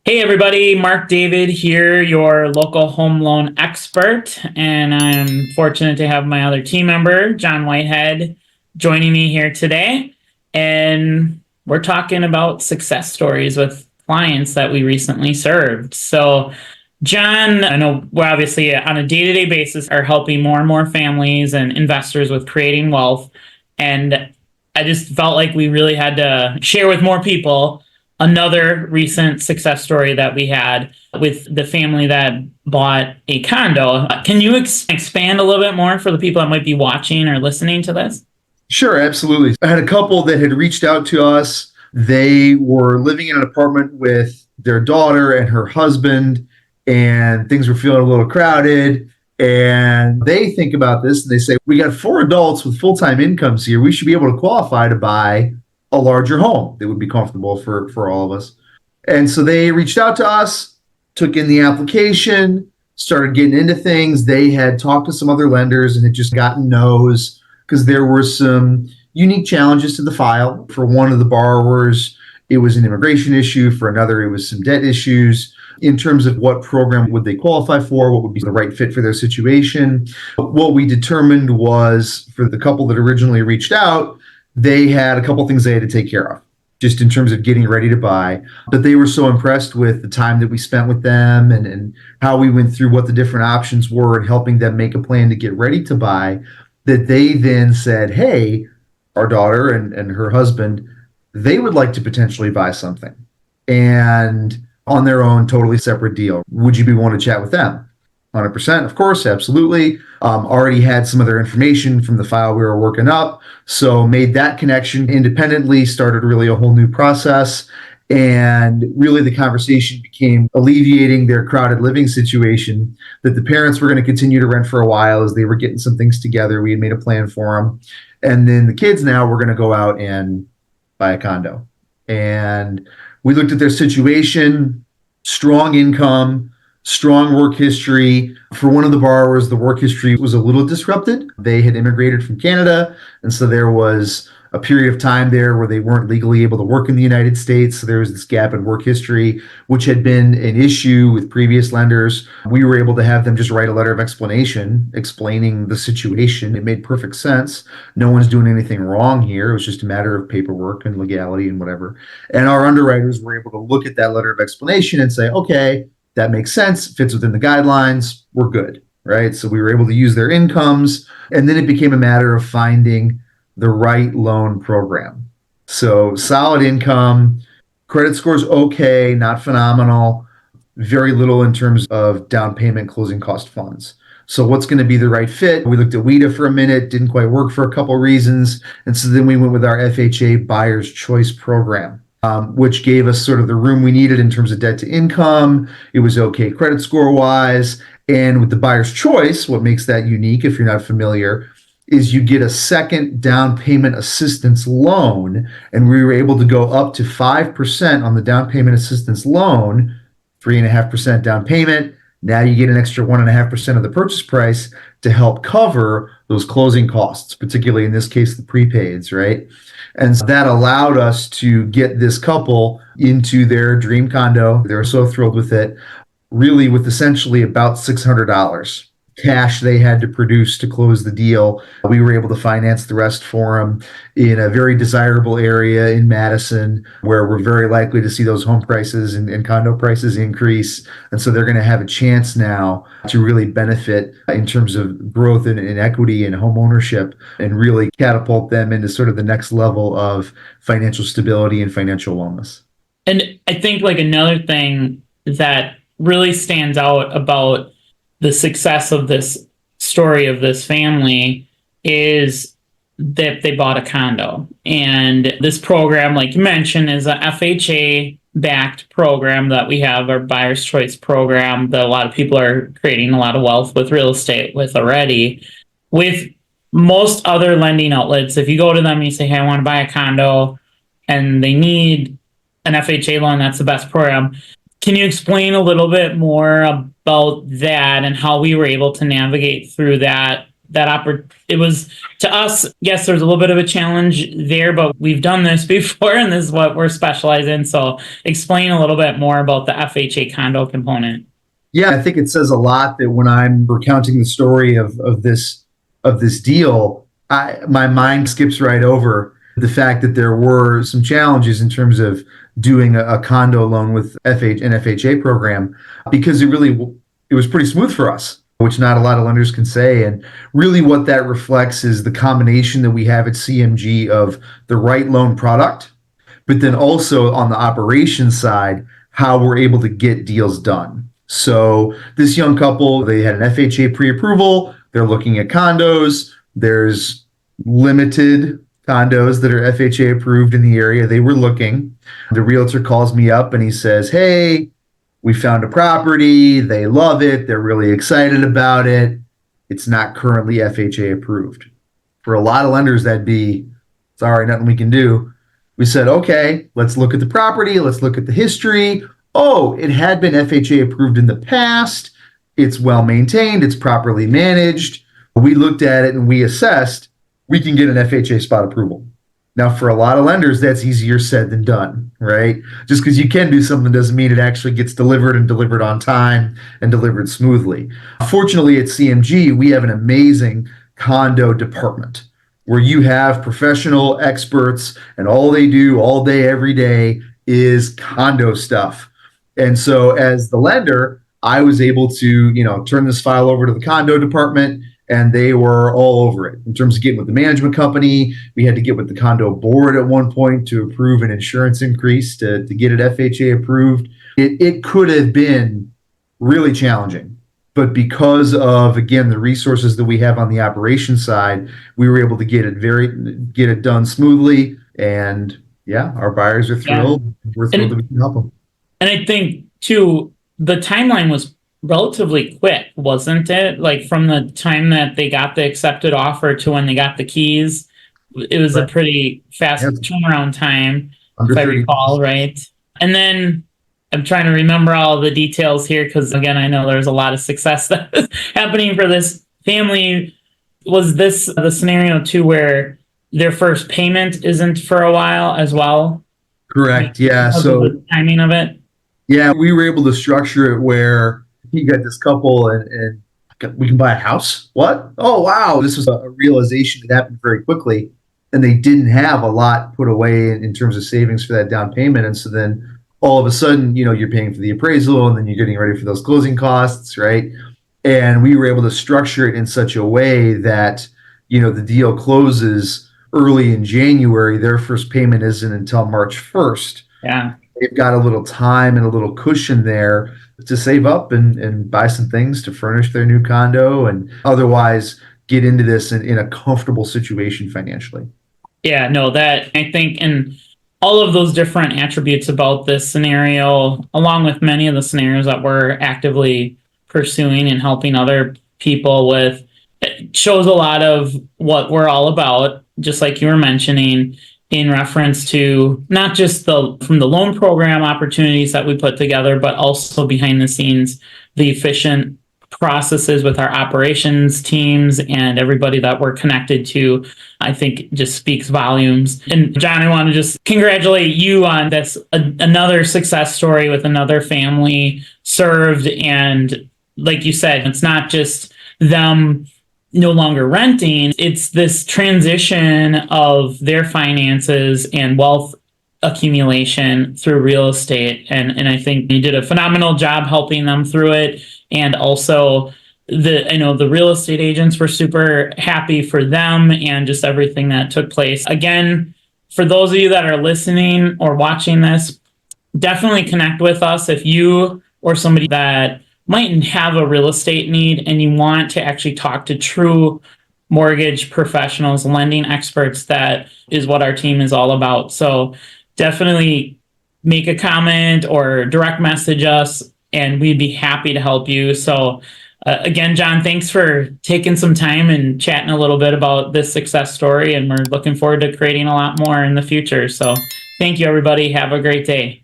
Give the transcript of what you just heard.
Hey everybody, Mark David here, your local home loan expert, and I'm fortunate to have my other team member, John Whitehead, joining me here today. And we're talking about success stories with clients that we recently served. So, John, I know we're obviously on a day-to-day basis are helping more and more families and investors with creating wealth. And I just felt like we really had to share with more people another recent success story that we had with the family that bought a condo. Can you expand a little bit more for the people that might be watching or listening to this? Sure, absolutely. I had a couple that had reached out to us. They were living in an apartment with their daughter and her husband, and things were feeling a little crowded. And they think about this and they say, we got four adults with full time incomes here. We should be able to qualify to buy a larger home that would be comfortable for all of us. And so they reached out to us, took in the application, started getting into things. They had talked to some other lenders and had just gotten no's because there were some unique challenges to the file. For one of the borrowers, it was an immigration issue. For another, it was some debt issues. In terms of what program would they qualify for, what would be the right fit for their situation. What we determined was for the couple that originally reached out, they had a couple things they had to take care of just in terms of getting ready to buy. But they were so impressed with the time that we spent with them and how we went through what the different options were and helping them make a plan to get ready to buy that they then said, hey, our daughter and her husband, they would like to potentially buy something. And on their own, totally separate deal. Would you be willing to chat with them? 100%, of course, absolutely. Already had some of their information from the file we were working up. So made that connection independently, started really a whole new process. And really the conversation became alleviating their crowded living situation, that the parents were going to continue to rent for a while as they were getting some things together. We had made a plan for them. And then the kids now were going to go out and buy a condo. And we looked at their situation, strong income, strong work history. For one of the borrowers, the work history was a little disrupted. They had immigrated from Canada, and so there was a period of time there where they weren't legally able to work in the United States. So there was this gap in work history, which had been an issue with previous lenders. We were able to have them just write a letter of explanation explaining the situation. It made perfect sense. No one's doing anything wrong here. It was just a matter of paperwork and legality and whatever. And our underwriters were able to look at that letter of explanation and say, okay, that makes sense, fits within the guidelines, we're good, right? So we were able to use their incomes, and then it became a matter of finding the right loan program. So solid income, credit scores okay, not phenomenal, very little in terms of down payment, closing cost funds. So what's going to be the right fit? We looked at WIDA for a minute, didn't quite work for a couple of reasons. And so then we went with our FHA Buyers Choice Program. Which gave us sort of the room we needed in terms of debt to income. It was okay credit score wise. And with the buyer's choice, what makes that unique, if you're not familiar, is you get a second down payment assistance loan. And we were able to go up to 5% on the down payment assistance loan, 3.5% down payment. Now you get an extra 1.5% of the purchase price to help cover those closing costs, particularly in this case, the prepaids, right? And so that allowed us to get this couple into their dream condo. They were so thrilled with it, really with essentially about $600 cash they had to produce to close the deal. We were able to finance the rest for them in a very desirable area in Madison, where we're very likely to see those home prices and condo prices increase. And so they're going to have a chance now to really benefit in terms of growth in equity and home ownership and really catapult them into sort of the next level of financial stability and financial wellness. And I think like another thing that really stands out about the success of this story of this family is that they bought a condo. And this program, like you mentioned, is a FHA backed program that we have, our Buyer's Choice Program, that a lot of people are creating a lot of wealth with real estate with already. With most other lending outlets, if you go to them and you say, hey, I want to buy a condo, and they need an FHA loan, that's the best program. Can you explain a little bit more about that and how we were able to navigate through that it was, to us, yes, there's a little bit of a challenge there, but we've done this before and this is what we're specialized in. So explain a little bit more about the FHA condo component. Yeah, I think it says a lot that when I'm recounting the story of this deal, my mind skips right over the fact that there were some challenges in terms of doing a condo loan with an FHA program, because it was pretty smooth for us, which not a lot of lenders can say. And really what that reflects is the combination that we have at CMG of the right loan product, but then also on the operations side, how we're able to get deals done. So this young couple, they had an FHA pre-approval. They're looking at condos. There's limited condos that are FHA approved in the area they were looking. The realtor calls me up and he says, "Hey, we found a property. They love it. They're really excited about it. It's not currently FHA approved." For a lot of lenders, that'd be, sorry, nothing we can do. We said, okay, let's look at the property. Let's look at the history. Oh, it had been FHA approved in the past. It's well maintained. It's properly managed. We looked at it and we assessed we can get an FHA spot approval. Now, for a lot of lenders, that's easier said than done, right? Just because you can do something doesn't mean it actually gets delivered and delivered on time and delivered smoothly. Fortunately, at CMG, we have an amazing condo department where you have professional experts and all they do all day, every day is condo stuff. And so as the lender, I was able to, turn this file over to the condo department, and they were all over it. In terms of getting with the management company, we had to get with the condo board at one point to approve an insurance increase to get it FHA approved. It could have been really challenging, but because of, again, the resources that we have on the operations side, we were able to get it done smoothly. And yeah, our buyers are thrilled. Yeah. We're thrilled to be able to help them. And I think too, the timeline was relatively quick, wasn't it? Like from the time that they got the accepted offer to when they got the keys, it was a pretty fast turnaround time, if I recall, right? And then I'm trying to remember all the details here because, again, I know there's a lot of success that was happening for this family. Was this the scenario too where their first payment isn't for a while as well? Correct. Yeah. So the timing of it. Yeah, we were able to structure it where you got this couple and we can buy a house. What? Oh, wow. This was a realization that happened very quickly. And they didn't have a lot put away in terms of savings for that down payment. And so then all of a sudden, you're paying for the appraisal and then you're getting ready for those closing costs, right? And we were able to structure it in such a way that, the deal closes early in January. Their first payment isn't until March 1st. Yeah. They've got a little time and a little cushion there to save up and buy some things to furnish their new condo and otherwise get into this in a comfortable situation financially. Yeah, no, that I think, and all of those different attributes about this scenario, along with many of the scenarios that we're actively pursuing and helping other people with, it shows a lot of what we're all about, just like you were mentioning, in reference to not just from the loan program opportunities that we put together, but also behind the scenes, the efficient processes with our operations teams and everybody that we're connected to. I think just speaks volumes. And John, I want to just congratulate you on this, another success story with another family served. And like you said, it's not just them no longer renting, it's this transition of their finances and wealth accumulation through real estate. And I think you did a phenomenal job helping them through it. And also the real estate agents were super happy for them and just everything that took place. Again, for those of you that are listening or watching this, definitely connect with us if you or somebody that might have a real estate need and you want to actually talk to true mortgage professionals, lending experts. That is what our team is all about. So definitely make a comment or direct message us and we'd be happy to help you. So again, John, thanks for taking some time and chatting a little bit about this success story. And we're looking forward to creating a lot more in the future. So thank you, everybody. Have a great day.